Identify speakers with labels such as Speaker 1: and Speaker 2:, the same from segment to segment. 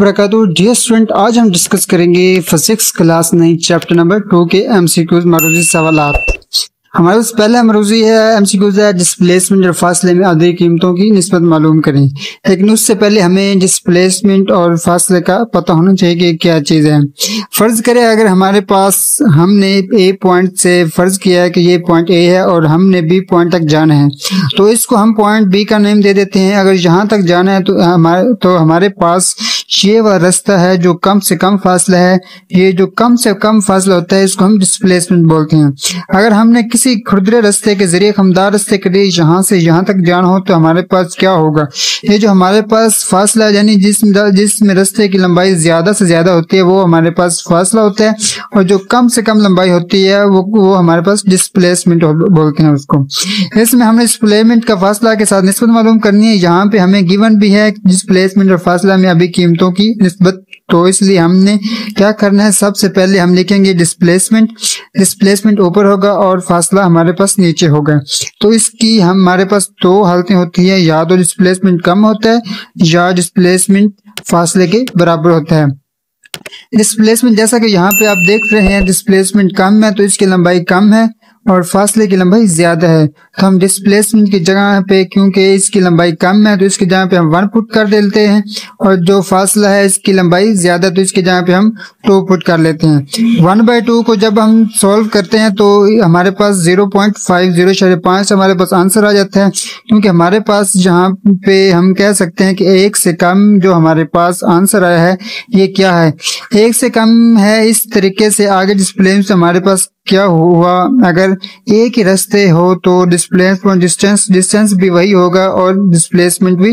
Speaker 1: वबरकातुहू। Dear student, आज हम discuss करेंगे फिजिक्स क्लास 9 चैप्टर नंबर 2 के एमसीक्यूज मरूजी सवालात। हमारे पास पहला मरूजी है एमसीक्यूज है डिस्प्लेसमेंट और फासले में आधी कीमतों की निस्बत मालूम करें। लेकिन उससे पहले हमें डिस्प्लेसमेंट और फासले का पता होना चाहिए कि क्या चीज़ है। फर्ज करें अगर हमारे पास हमने ए पॉइंट से फर्ज किया है कि ये पॉइंट ए है और हमने बी पॉइंट तक जाना है, तो इसको हम पॉइंट बी का नेम दे देते हैं। अगर यहाँ तक जाना है तो हमारे पास ये वह रास्ता है जो कम से कम फासला है। ये जो कम से कम फासला होता है इसको हम डिस्प्लेसमेंट बोलते हैं। अगर हमने किसी खुरदरे रास्ते के जरिए खमदार रास्ते के लिए यहाँ से यहाँ तक जाना हो तो हमारे पास क्या होगा, ये जो हमारे पास फासला यानी जिसमें रास्ते की लंबाई ज्यादा से ज्यादा होती है वो हमारे पास फासला होता है, और जो कम से कम लंबाई होती है वो हमारे पास डिस्प्लेसमेंट बोलते हैं उसको। इसमें हमने डिस्प्लेसमेंट का फासला के साथ निस्बत मालूम करनी है। यहाँ पे हमें गिवन भी है डिस्प्लेसमेंट और फासला में अभी कीमतों की निस्बत, तो इसलिए हमने क्या करना है, सबसे पहले हम लिखेंगे डिस्प्लेसमेंट ऊपर होगा और फासला हमारे पास नीचे होगा। तो इसकी हमारे पास दो हालतें होती है, या तो डिस्प्लेसमेंट कम होता है या डिस्प्लेसमेंट फासले के बराबर होता है। डिस्प्लेसमेंट जैसा कि यहाँ पे आप देख रहे हैं डिस्प्लेसमेंट कम है तो इसकी लंबाई कम है और फासले की लंबाई ज्यादा है, तो हम डिस्प्लेसमेंट की जगह पे क्योंकि इसकी लंबाई कम है तो इसकी जगह पे हम 1 पुट कर देते हैं, और जो फासला है इसकी लंबाई ज्यादा तो इसकी जगह पे हम 2 पुट कर लेते हैं। 1/2 को जब हम सॉल्व करते हैं तो हमारे पास 0.50 हमारे पास आंसर आ जाता है, क्योंकि हमारे पास जहाँ पे हम कह सकते हैं कि 1 से कम जो हमारे पास आंसर आया है ये क्या है, 1 से कम है। इस तरीके से आगे डिस्प्लेसमेंट हमारे पास क्या हुआ, अगर एक ही रास्ते हो तो डिस्प्लेसमेंट डिस्टेंस भी वही होगा और डिस्प्लेसमेंट भी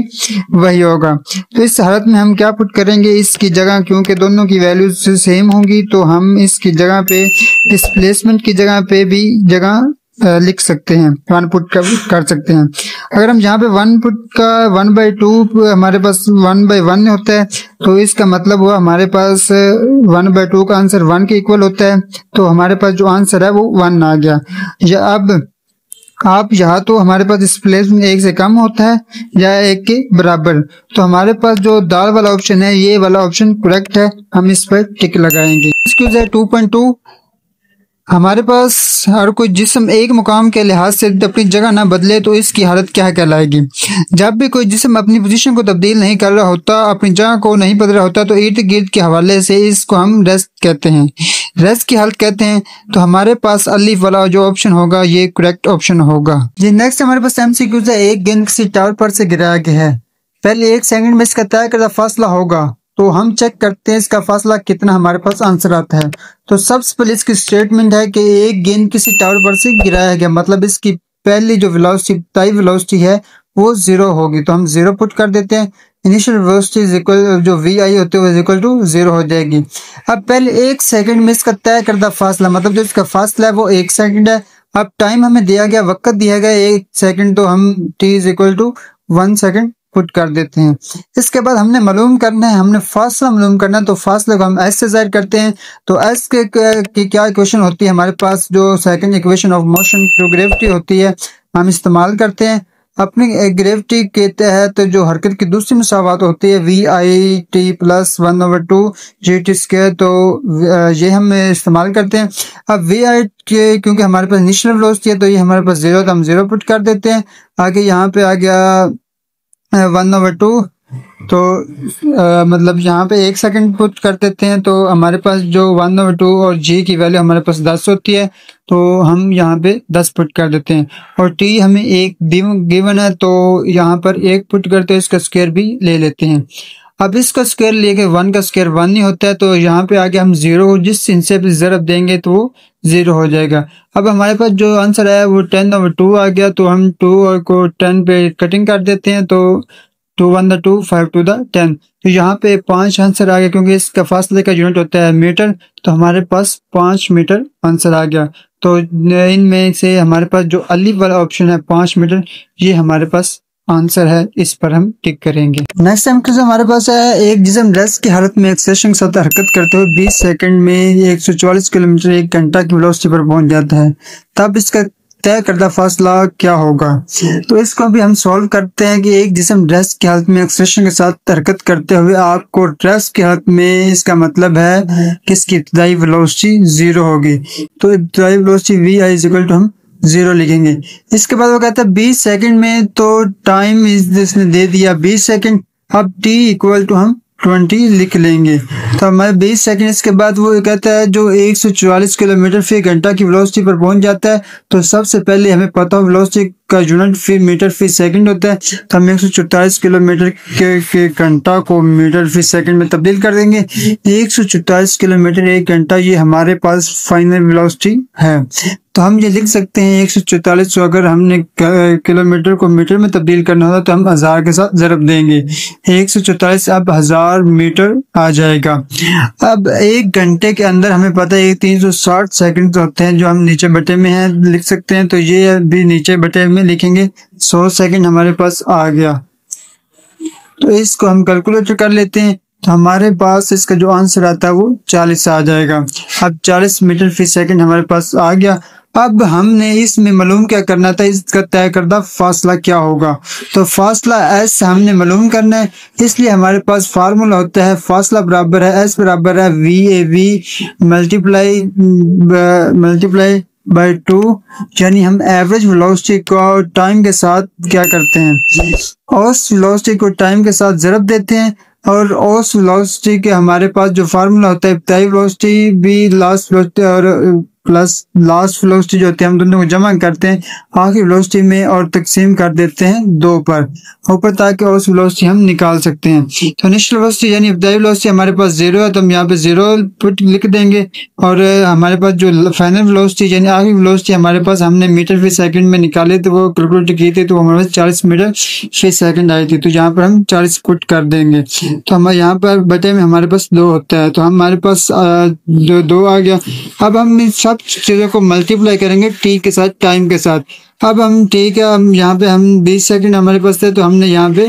Speaker 1: वही होगा। तो इस हालत में हम क्या पुट करेंगे इसकी जगह, क्योंकि दोनों की वैल्यूज सेम होंगी तो हम इसकी जगह पे डिस्प्लेसमेंट की जगह पे भी जगह लिख सकते हैं, 1 पुट कर सकते हैं। अगर हम यहाँ पे 1 पुट का 1/2 हमारे पास 1/1 होता है तो इसका मतलब हुआ हमारे पास 1/2 का आंसर 1 के इक्वल होता है, तो हमारे पास जो आंसर है वो 1 आ गया। या अब आप यहाँ तो हमारे पास डिस्प्लेसमेंट 1 से कम होता है या 1 के बराबर, तो हमारे पास जो दाल वाला ऑप्शन है ये वाला ऑप्शन करेक्ट है, हम इस पर टिक लगाएंगे। एक्सक्यूज है 2.2, हमारे पास हर कोई जिस्म एक मुकाम के लिहाज से अपनी जगह ना बदले तो इसकी हालत क्या कहलाएगी। जब भी कोई जिस्म अपनी पोजीशन को तब्दील नहीं कर रहा होता, अपनी जगह को नहीं बदल रहा होता, तो इर्द गिर्द के हवाले से इसको हम रेस्ट कहते हैं, रेस्ट की हालत कहते हैं। तो हमारे पास अलिफ वाला जो ऑप्शन होगा ये करेक्ट ऑप्शन होगा। जी नेक्स्ट हमारे पास एमसीक्यूज है। एक गेंद किसी टावर पर से गिराया गया है, पहले 1 सेकंड में इसका तय करदा फासला होगा, तो हम चेक करते हैं इसका फासला कितना हमारे पास आंसर आता है। तो सबसे पहले इसकी स्टेटमेंट है कि एक गेंद किसी टावर पर से गिराया गया, मतलब इसकी पहली जो वेलोसिटी है वो 0 होगी, तो हम 0 पुट कर देते हैं। इनिशियल वेलोसिटी इज इक्वल जो वी आई होती है इक्वल टू 0 हो जाएगी। अब पहले 1 सेकंड में इसका तय करदा फासला, मतलब जो इसका फासला है वो 1 सेकंड है। अब टाइम हमें दिया गया, वक्त दिया गया 1 सेकंड, तो हम t is equal to 1 second put कर देते हैं। इसके बाद हमने मालूम करना है, हमने फासला मालूम करना है, तो फासले को हम एस से जाहिर करते हैं। तो एस की क्या इक्वेशन होती है हमारे पास, जो second equation of motion to gravity होती है हम इस्तेमाल करते हैं। अपनी ग्रेविटी के तहत जो हरकत की दूसरी मुसावात होती है VIT प्लस 1/2 GT स्क्वायर, तो ये हम इस्तेमाल करते हैं। अब VI के क्योंकि हमारे पास इनिशियल वेलोसिटी है तो ये हमारे पास 0, तो हम 0 पुट कर देते हैं। आगे यहाँ पे आ गया 1/2, तो मतलब यहाँ पे 1 सेकंड पुट कर देते हैं, तो हमारे पास जो 1/2 और g की वैल्यू हमारे पास 10 होती है, तो हम यहाँ पे 10 पुट कर देते हैं। और t हमें 1 गिवन है तो यहाँ पर 1 पुट करते हैं, इसका स्क्वायर भी ले लेते हैं। अब इसका स्क्वायर लेके 1 का स्क्वायर 1 ही होता है, तो यहाँ पे आगे हम 0 जिस हिस्से पे ज़रब देंगे तो वो 0 हो जाएगा। अब हमारे पास जो आंसर है वो 10/2 आ गया, तो हम 2 को 10 पे कटिंग कर देते हैं, तो 2 1 2 5 2 10, तो यहाँ पे 5 आंसर आ गया। क्योंकि इसका फासले का यूनिट होता है मीटर, तो हमारे पास 5 मीटर आंसर आ गया। तो इनमें से हमारे पास जो अलिफ वाला ऑप्शन है 5 मीटर, ये हमारे पास आंसर है, इस पर हम टिक करेंगे। नेक्स्ट टाइम हमारे पास है एक जिस्म रेस्ट की हालत में एक्सेलेरेशन के साथ हरकत करते हुए 20 सेकंड में 144 किलोमीटर 1 घंटा की वेलोसिटी पर पहुंच जाता है, तब इसका तय करदा फासला क्या होगा। तो इसको अभी हम सॉल्व करते हैं कि एक जिस्म रेस्ट की हालत में एक्सेलरेशन के साथ हरकत करते हुए आपको रेस्ट की हालत में, इसका मतलब है कि इसकी इब्तिदाई वेलोसिटी 0 होगी। तो इब्तिदाई velocity V I is equal to हम 0 लिखेंगे। इसके बाद वो कहता है 20 सेकंड में, तो टाइम इसने दे दिया 20 सेकंड। अब t इक्वल टू हम 20 लिख लेंगे। तो हमारे 20 सेकंड इसके बाद वो कहता है जो 144 किलोमीटर फी घंटा की वेलोसिटी पर पहुंच जाता है। तो सबसे पहले हमें पता हो वेलोसिटी का यूनिट मीटर फी सेकंड होता है। तो हम 144 किलोमीटर के घंटा को मीटर फी सेकंड में तब्दील कर देंगे। 144 किलोमीटर एक घंटा, ये हमारे पास फाइनल वेलोसिटी है। तो हम ये लिख सकते हैं 144 को अगर हमने किलोमीटर को मीटर में तब्दील करना होता तो हम 1000 के साथ ज़रब देंगे। 144 अब 1000 मीटर आ जाएगा। अब एक घंटे के अंदर हमें पता है 360 सेकंड होते हैं जो हम नीचे बटे में हैं लिख सकते हैं। तो ये भी नीचे बटे में लिखेंगे। 100 सेकंड हमारे पास आ गया। तो इसको हम कैलकुलेटर कर लेते हैं। तो हमारे पास इसका जो आंसर आता है वो 40 आ जाएगा। अब 40 मीटर फी सेकंड हमारे पास आ गया। अब हमने इसमें मालूम क्या करना था, इसका तय करदा फासला क्या होगा। तो फासला एस हमने मालूम करना है, इसलिए हमारे पास फार्मूला होता है फासला बराबर है एस बराबर है V A V multiply by 2, यानी हम एवरेज वेलोसिटी को टाइम के साथ क्या करते हैं, औसत वेलोसिटी को टाइम के साथ ज़रब देते हैं। और औसत वेलोसिटी के हमारे पास जो फार्मूला होता है इब्तिदाई वेलोसिटी भी लास्ट वेलोसिटी और प्लस लास्ट वेलोसिटी जो होती है, हम दोनों को जमा करते हैं आखिरी वेलोसिटी में और तकसीम कर देते हैं 2 पर ऊपर, ताकि औसत वेलोसिटी हम निकाल सकते हैं। तो इनिशियल वेलोसिटी यानी इब्तिदाई वेलोसिटी हमारे पास 0 है, तो हम यहाँ पे 0 पुट लिख देंगे। और हमारे पास जो फाइनल वेलोसिटी यानी आखिरी वेलोसिटी हमारे पास हमने मीटर फी सेकंड में निकाले, तो वो कैलकुलेट की थी, तो हमारे पास 40 मीटर फी सेकंड आई थी। तो यहाँ पर हम 40 पुट कर देंगे। तो हमारे यहाँ पर बटे में हमारे पास 2 होता है, तो हमारे पास 2 आ गया। अब हम इन सब चीज़ों को मल्टीप्लाई करेंगे टी के साथ, टाइम के साथ। अब हम ठीक है, हम यहाँ पे हम 20 सेकंड हमारे पास थे, तो हमने यहाँ पे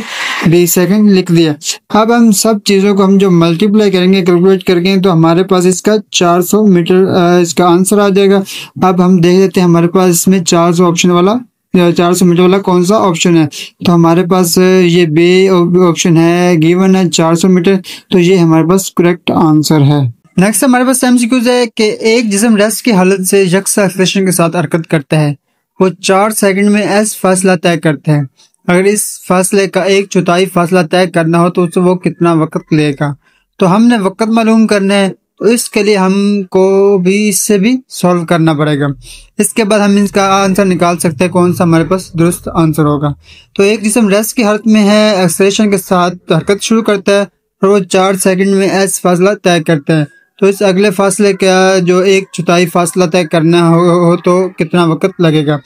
Speaker 1: 20 सेकंड लिख दिया। अब हम सब चीज़ों को हम जो मल्टीप्लाई करेंगे कैलकुलेट करेंगे, तो हमारे पास इसका 400 मीटर इसका आंसर आ जाएगा। अब हम देख लेते हैं हमारे पास इसमें 400 ऑप्शन वाला 400 मीटर वाला कौन सा ऑप्शन है। तो हमारे पास ये बे ऑप्शन है, गिवन है 400 मीटर, तो ये हमारे पास करेक्ट आंसर है। नेक्स्ट हमारे पास एमसीक्यूज है कि एक जिस्म रेस्ट की हालत से यकसा एक्सेलरेशन के साथ हरकत करता है, वो 4 सेकंड में एस फासला तय करता है। अगर इस फासले का 1/4 फासला तय करना हो तो उससे वो कितना वक्त लेगा। तो हमने वक्त मालूम करना है, तो इसके लिए हमको भी इससे भी सॉल्व करना पड़ेगा। इसके बाद हम इसका आंसर निकाल सकते हैं कौन सा हमारे पास दुरुस्त आंसर होगा। तो एक जिस्म रेस्ट की हालत में है, एक्सेलरेशन के साथ हरकत शुरू करता है और वो 4 सेकंड में एस फासला तय करता है। तो इस अगले फासले का जो 1/4 फासला तय करना हो तो कितना वक्त लगेगा।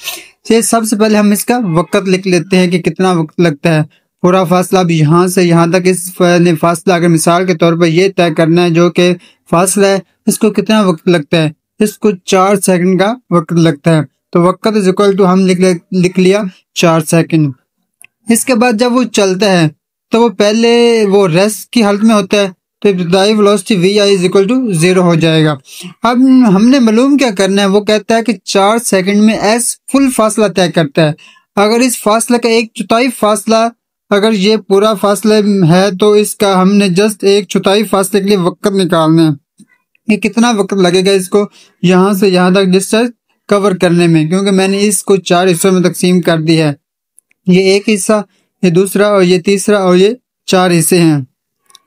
Speaker 1: तो सबसे पहले हम इसका वक्त लिख लेते हैं कि कितना वक्त लगता है। पूरा फासला अब यहाँ से यहाँ तक, इस फासला अगर मिसाल के तौर पर ये तय करना है जो कि फासला है, इसको कितना वक्त लगता है, इसको 4 सेकंड का वक्त लगता है। तो वक्त इज इक्वल टू हम लिख लिया 4 सेकंड। इसके बाद जब वो चलता है तो वो पहले वो रेस्ट की हालत में होता है, तो इब्तिदाई velocity V I is equal to 0 हो जाएगा। अब हमने मालूम क्या करना है, वो कहता है कि 4 सेकंड में एस फुल फासला तय करता है। अगर इस फासले का 1/4 फासला, अगर ये पूरा फासला है, तो इसका हमने जस्ट 1/4 फासले के लिए वक्त निकालना है कि कितना वक्त लगेगा इसको यहाँ से यहाँ तक डिस्टेंस कवर करने में, क्योंकि मैंने इसको 4 हिस्सों में तकसीम कर दी है। ये एक हिस्सा, ये दूसरा और ये तीसरा और ये 4 हिस्से हैं।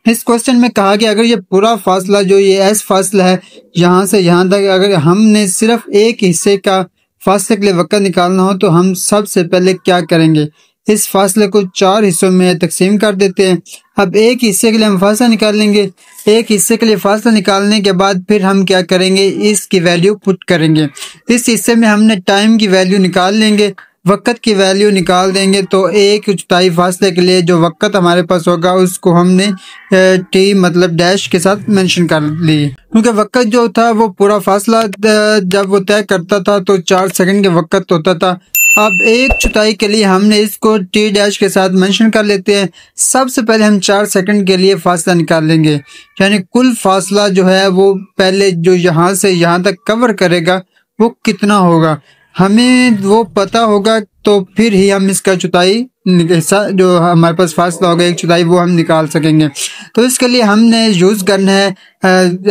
Speaker 1: इस क्वेश्चन में कहा कि अगर ये पूरा फासला जो ये एस फासला है यहाँ से यहाँ तक, अगर हमने सिर्फ एक हिस्से का फासले के लिए वक्त निकालना हो तो हम सबसे पहले क्या करेंगे, इस फासले को 4 हिस्सों में तकसीम कर देते हैं। अब एक हिस्से के लिए हम फासला निकाल लेंगे। एक हिस्से के लिए फासला निकालने के बाद फिर हम क्या करेंगे, इसकी वैल्यू पुट करेंगे। इस हिस्से में हमने टाइम की वैल्यू निकाल लेंगे, वक्त की वैल्यू निकाल देंगे। तो 1/4 फासले के लिए जो वक्त हमारे पास होगा उसको हमने टी मतलब डैश के साथ मेंशन कर ली, क्योंकि वक्त जो था वो पूरा फासला जब वो तय करता था तो 4 सेकंड के वक्त होता था। अब 1/4 के लिए हमने इसको टी डैश के साथ मेंशन कर लेते हैं। सबसे पहले हम 4 सेकंड के लिए फासला निकाल लेंगे, यानी कुल फासला जो है वो पहले जो यहाँ से यहाँ तक कवर करेगा वो कितना होगा। हमें वो पता होगा तो फिर ही हम इसका चौथाई हिस्सा जो हमारे पास फासला होगा एक चौथाई वो हम निकाल सकेंगे। तो इसके लिए हमने यूज़ करना है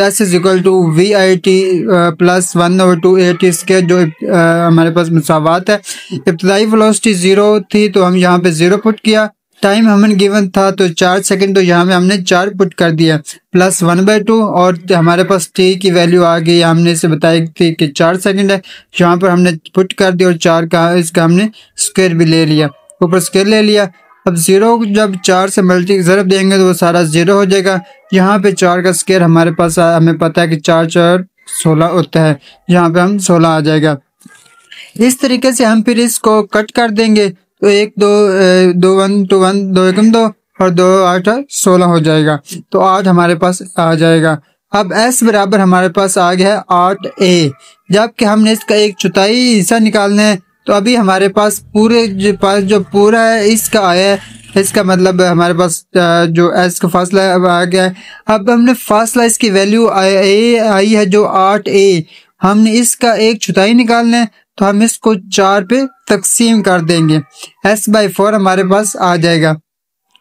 Speaker 1: S is equal to V I T plus 1/2 A T square जो हमारे पास मुसावात है। इब्तदाई वेलोसिटी 0 थी तो हम यहाँ पे 0 पुट किया, टाइम हमें गिवन था तो 4 सेकंड, तो यहाँ पे हमने 4 पुट कर दिया प्लस 1/2 और हमारे पास टी की वैल्यू आ गई, हमने इसे बताई थी कि 4 सेकंड है, यहाँ पर हमने पुट कर दिया और 4 का इसका हमने स्क्वायर भी ले लिया, ऊपर स्क्वायर ले लिया। अब 0 जब 4 से मल्टी ज़रब देंगे तो वो सारा 0 हो जाएगा। यहाँ पे 4 का स्क्वायर हमारे पास हमें पता है कि 4 4 16 होता है, यहाँ पे हम 16 आ जाएगा। इस तरीके से हम फिर इसको कट कर देंगे तो 1 2 2 1 2 1 2 1 2 और 2 8 16 हो जाएगा, तो 8 हमारे पास आ जाएगा। अब s बराबर हमारे पास आ गया है 8a, जबकि हमने इसका एक चौथाई हिस्सा निकालना है। तो अभी हमारे पास जो पूरा है इसका आया है, इसका मतलब हमारे पास जो s का फासला आ गया है। अब हमने फासला इसकी वैल्यू आई है जो 8a, हमने इसका एक चौथाई निकालना है तो हम इसको 4 पे तकसीम कर देंगे, s/4 हमारे पास आ जाएगा।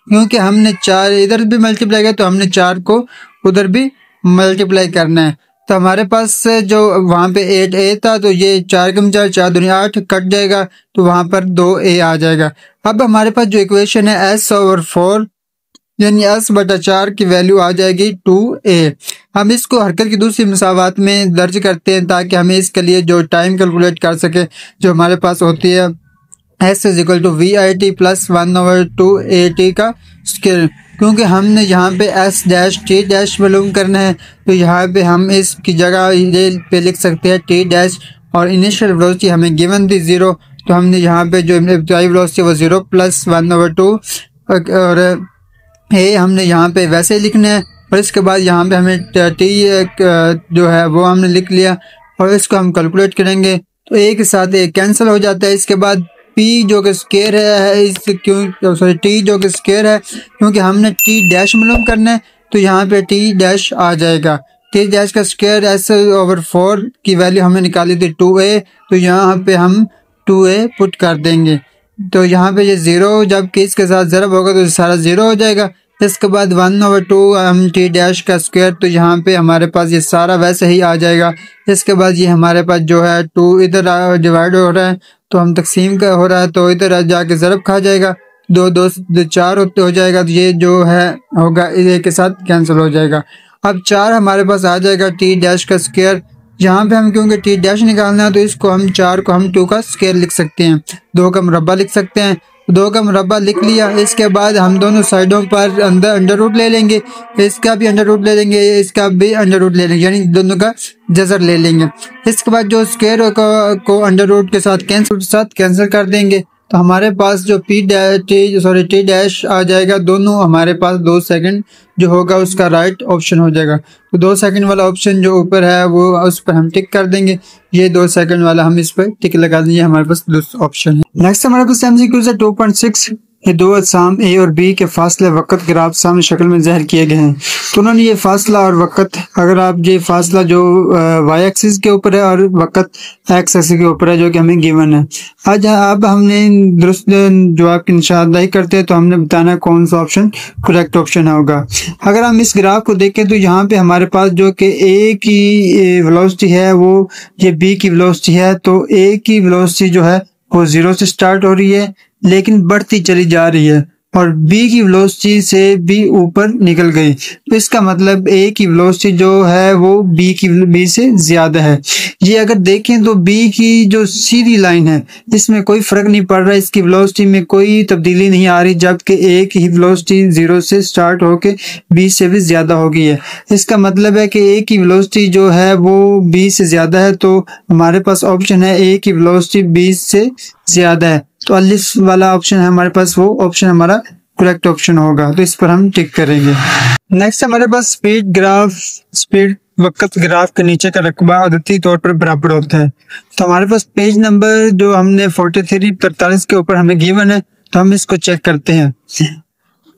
Speaker 1: क्योंकि हमने 4 इधर भी मल्टीप्लाई किया तो हमने 4 को उधर भी मल्टीप्लाई करना है, तो हमारे पास जो वहाँ पे 8a था तो ये 4 कम 4 4 दूनी 8 कट जाएगा तो वहाँ पर 2a आ जाएगा। अब हमारे पास जो इक्वेशन है s/4 यानी s/4 की वैल्यू आ जाएगी 2a। हम इसको हरकत की दूसरी मुसावात में दर्ज करते हैं ताकि हमें इसके लिए जो टाइम कैलकुलेट कर सके, जो हमारे पास होती है s is equal to V I T plus 1/2 A T का स्क्वायर। क्योंकि हमने यहाँ पे s डैश टी डैश मालूम करना है तो यहाँ पे हम इसकी जगह ये पे लिख सकते हैं टी डैश, और इनिशियल वेलोसिटी हमें गिवन थी 0, तो हमने यहाँ पे जो इब्तदाई वेलोसिटी वो 0 प्लस 1/2 और हमने यहाँ पे वैसे ही लिखना है। और इसके बाद यहाँ पे हमें टी जो है वो हमने लिख लिया और इसको हम कैलकुलेट करेंगे तो एक साथ एक कैंसिल हो जाता है। इसके बाद p जो कि स्क्वायर है टी जो कि स्क्वायर है, क्योंकि हमने टी डैश मालूम करना है तो यहाँ पे टी डैश आ जाएगा। टी डैश का स्क्वायर s/4 की वैल्यू हमने निकाली थी 2a, तो यहाँ पे हम 2a पुट कर देंगे, तो यहाँ पे ये 0 जबकि इसके साथ ज़रब होगा तो सारा 0 हो जाएगा। इसके बाद 1/2 हम टी डैश का स्क्वायर, तो यहाँ पे हमारे पास ये सारा वैसे ही आ जाएगा। इसके बाद ये हमारे पास जो है 2 इधर डिवाइड हो रहा है तो हम तकसीम का हो रहा है तो इधर जाके ज़रब खा जाएगा, 2 2 4 हो जाएगा, तो ये जो है होगा एक के साथ कैंसिल हो जाएगा। अब 4 हमारे पास आ जाएगा टी डैश का स्क्वायर। यहाँ पे हम क्योंकि टी डैश निकालना है तो इसको हम 4 को हम 2 का स्क्वायर लिख सकते हैं, 2 का मुरब्बा लिख सकते हैं, 2 का मुरब्बा लिख लिया। इसके बाद हम दोनों साइडों पर अंडर रूट ले लेंगे, इसका भी अंडर रूट ले लेंगे, इसका भी अंडर रूट ले लेंगे, यानी दोनों का जज़र ले लेंगे। इसके बाद जो स्क्वायर को अंडर रूट के साथ कैंसिल कर देंगे तो हमारे पास जो टी डैश आ जाएगा, दोनों हमारे पास 2 सेकंड जो होगा उसका राइट ऑप्शन हो जाएगा। तो 2 सेकंड वाला ऑप्शन जो ऊपर है वो उस पर हम टिक कर देंगे, ये 2 सेकंड वाला हम इस पर टिक लगा देंगे, हमारे पास दूसरा ऑप्शन है। नेक्स्ट हमारे पास MCQ है 2.6। ये 2 अजसाम A और B के फासले वक़्त ग्राफ सामने शक्ल में ज़ाहिर किए गए हैं। तो उन्होंने ये फासला और वक़्त, अगर आप ये फासला जो y एक्सिस के ऊपर है और वक़्त x एक्सिस के ऊपर है जो कि हमें गिवन है। अब हमने दुरुस्त जवाब की निशानदेही करते हैं तो हमने बताना कौन सा ऑप्शन करेक्ट ऑप्शन होगा। अगर हम इस ग्राफ को देखें तो यहाँ पे हमारे पास जो कि A की वेलोसिटी है वो ये B की वेलोसिटी है, तो A की वेलोसिटी जो है वो 0 से स्टार्ट हो रही है लेकिन बढ़ती चली जा रही है और B की वेलोसिटी से भी ऊपर निकल गई, तो इसका मतलब A की वेलोसिटी जो है वो B से ज्यादा है। ये अगर देखें तो B की जो सीधी लाइन है इसमें कोई फर्क नहीं पड़ रहा, इसकी वेलोसिटी में कोई तब्दीली नहीं आ रही, जबकि A की वेलोसिटी 0 से स्टार्ट होके B से भी ज्यादा हो गई है। इसका मतलब है कि A की वेलोसिटी जो है वो B से ज्यादा है, तो हमारे पास ऑप्शन है A की वेलोसिटी B से ज्यादा है, तो अलिफ वाला ऑप्शन है हमारे पास, वो ऑप्शन हमारा करेक्ट ऑप्शन होगा, तो इस पर हम टिक करेंगे। नेक्स्ट हमारे पास स्पीड वक़्त ग्राफ के नीचे का रकबा आदती तौर पर बराबर होता है। तो हमारे पास पेज नंबर जो हमने 43 के ऊपर हमें गिवन है, तो हम इसको चेक करते हैं।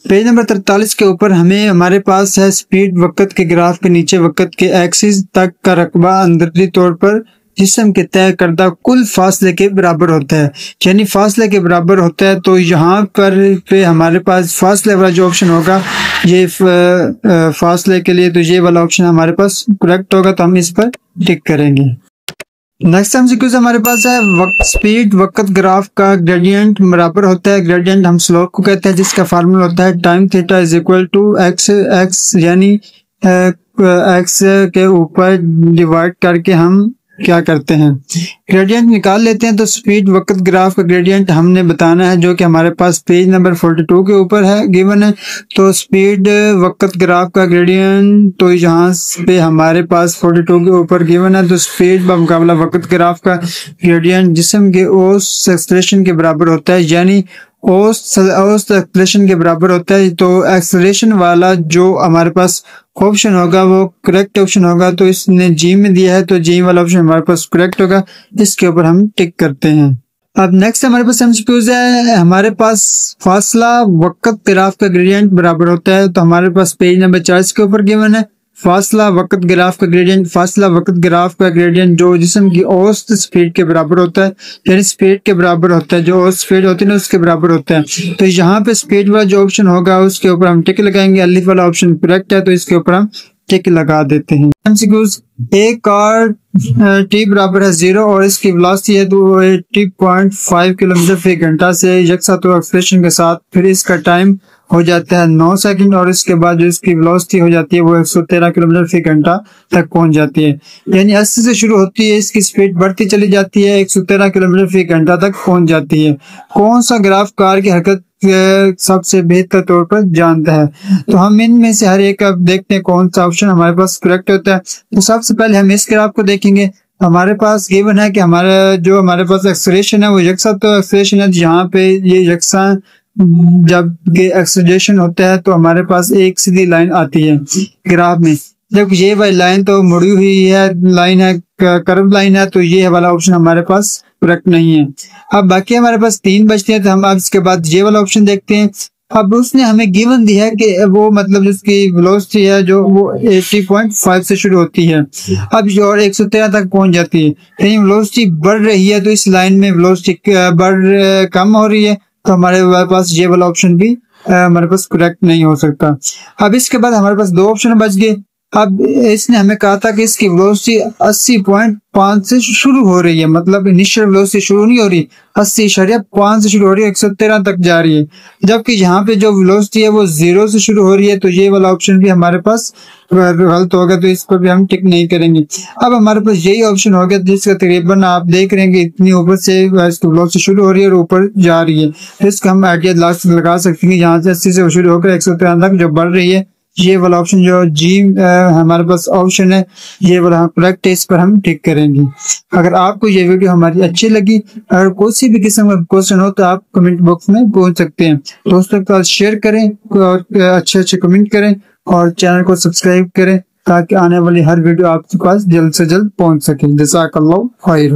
Speaker 1: पेज नंबर 43 के ऊपर हमारे पास है स्पीड वक़्त के ग्राफ के नीचे वक़्त के एक्सिस तक का रकबा आदती तौर पर जिस्म के तय करदा कुल फासले के बराबर होता है, यानी फासले के बराबर होता है। तो यहाँ पर पे हमारे पास फासले वाला जो ऑप्शन होगा ये फासले के लिए, तो ये वाला ऑप्शन हमारे पास करेक्ट होगा, तो हम इस पर टिक करेंगे। नेक्स्ट एमसीक्यू हमारे पास है स्पीड वक्त ग्राफ का ग्रेडियंट बराबर होता है, ग्रेडियंट हम स्लोप को कहते हैं, जिसका फार्मूला होता है time theta is equal to X यानी एक्स के ऊपर डिवाइड करके हम क्या करते हैं, ग्रेडियंट निकाल लेते हैं। तो स्पीड वक्त ग्राफ का ग्रेडियंट हमने बताना है, जो कि हमारे पास पेज नंबर 42 के ऊपर है, गिवन है। तो स्पीड वक्त ग्राफ का ग्रेडियंट तो यहाँ पे हमारे पास 42 के ऊपर गिवन है। तो स्पीड बमुकाबला वक्त ग्राफ का ग्रेडियंट जिस्म के औसत एक्सेलरेशन के बराबर होता है, यानी औसत एक्सेलरेशन के बराबर होता है। तो एक्सेलरेशन वाला जो हमारे पास ऑप्शन होगा वो करेक्ट ऑप्शन होगा, तो इसने जी में दिया है, तो जी वाला ऑप्शन हमारे पास करेक्ट होगा, इसके ऊपर हम टिक करते हैं। अब नेक्स्ट हमारे पास एमसीक्यूज है, हमारे पास फासला वक्त ग्राफ का ग्रेडियंट बराबर होता है। तो हमारे पास पेज नंबर 40 के ऊपर गिवन है फासला वक्त ग्राफ का ग्रेडियंट, फासला वक्त ग्राफ का ग्रेडियंट जो जिस्म की औसत स्पीड के बराबर होता है, यानी स्पीड के बराबर होता है, जो औसत स्पीड होती है ना उसके बराबर होता है। तो यहाँ पे स्पीड वाला जो ऑप्शन होगा उसके ऊपर हम टिक लगाएंगे, अलिफ वाला ऑप्शन करेक्ट है, तो इसके ऊपर हम टिक लगा देते हैं। एमसीक्यूज, एक कार टी बराबर है 0 और इसकी वेलोसिटी है 80.5 किलोमीटर फी घंटा से यकसा तो एक्सेलरेशन के साथ, फिर इसका टाइम हो जाता है 9 सेकंड और इसके बाद जो इसकी वेलोसिटी हो जाती है वो 113 किलोमीटर फी घंटा तक पहुंच जाती है। यानी 80 से शुरू होती है, इसकी स्पीड बढ़ती चली जाती है, 113 किलोमीटर फी घंटा तक पहुंच जाती है। कौन सा ग्राफ कार की हरकत सबसे बेहतर तौर पर जानता है? तो हम इनमें से हर एक अब देखते हैं कौन सा ऑप्शन हमारे पास करेक्ट होता है। तो सबसे पहले हम इस ग्राफ को देखेंगे। हमारे पास गिवन है कि हमारे पास एक्सेलरेशन है वो यकसा तो एक्सेलरेशन है, जहाँ पे ये यकसा जब एक्सेलरेशन होता है तो हमारे पास एक सीधी लाइन आती है ग्राफ में, जब ये वाली लाइन तो मुड़ी हुई है लाइन है, कर्व लाइन है, तो ये वाला ऑप्शन हमारे पास करेक्ट नहीं है। अब बाकी हमारे पास 3 बचते हैं, तो हम अब इसके बाद ये वाला ऑप्शन देखते हैं। अब उसने हमें गिवन दिया है कि वो मतलब जिसकी वेलोसिटी है जो वो 80.5 से शुरू होती है, अब और 113 तक पहुंच जाती है, यानी वेलोसिटी बढ़ रही है। तो इस लाइन में वेलोसिटी कम हो रही है, तो हमारे पास ये वाला ऑप्शन भी हमारे पास करेक्ट नहीं हो सकता। अब इसके बाद हमारे पास 2 ऑप्शन बच गए। अब इसने हमें कहा था कि इसकी वेलोसिटी 80.5 से शुरू हो रही है, मतलब इनिशियल वेलोसिटी शुरू नहीं हो रही, 80.5 से शुरू हो रही है, 113 तक जा रही है, जबकि यहाँ पे जो वेलोसिटी है वो 0 से शुरू हो रही है। तो ये वाला ऑप्शन भी हमारे पास गलत होगा, तो इस पर भी हम टिक नहीं करेंगे। अब हमारे पास यही ऑप्शन हो गया जिसका तकरीबन आप देख रहे हैं कि इतनी ऊपर से इसकी वेलोसिटी शुरू हो रही है और ऊपर जा रही है, तो इसका हम आइडिया लास्ट लगा सकते हैं, यहाँ से 80 से शुरू होकर 113 तक जो बढ़ रही है। ये वाला ऑप्शन जो जी हमारे पास ऑप्शन है ये वाला करेक्ट है, इस पर हम टिक करेंगे। अगर आपको ये वीडियो हमारी अच्छी लगी, अगर कोई भी किस्म का क्वेश्चन हो तो आप कमेंट बॉक्स में पूछ सकते हैं। दोस्तों के साथ शेयर करें और अच्छे कमेंट करें और चैनल को सब्सक्राइब करें ताकि आने वाली हर वीडियो आपके पास जल्द से जल्द पहुंच सके। जज़ाकल्लाहु खैर।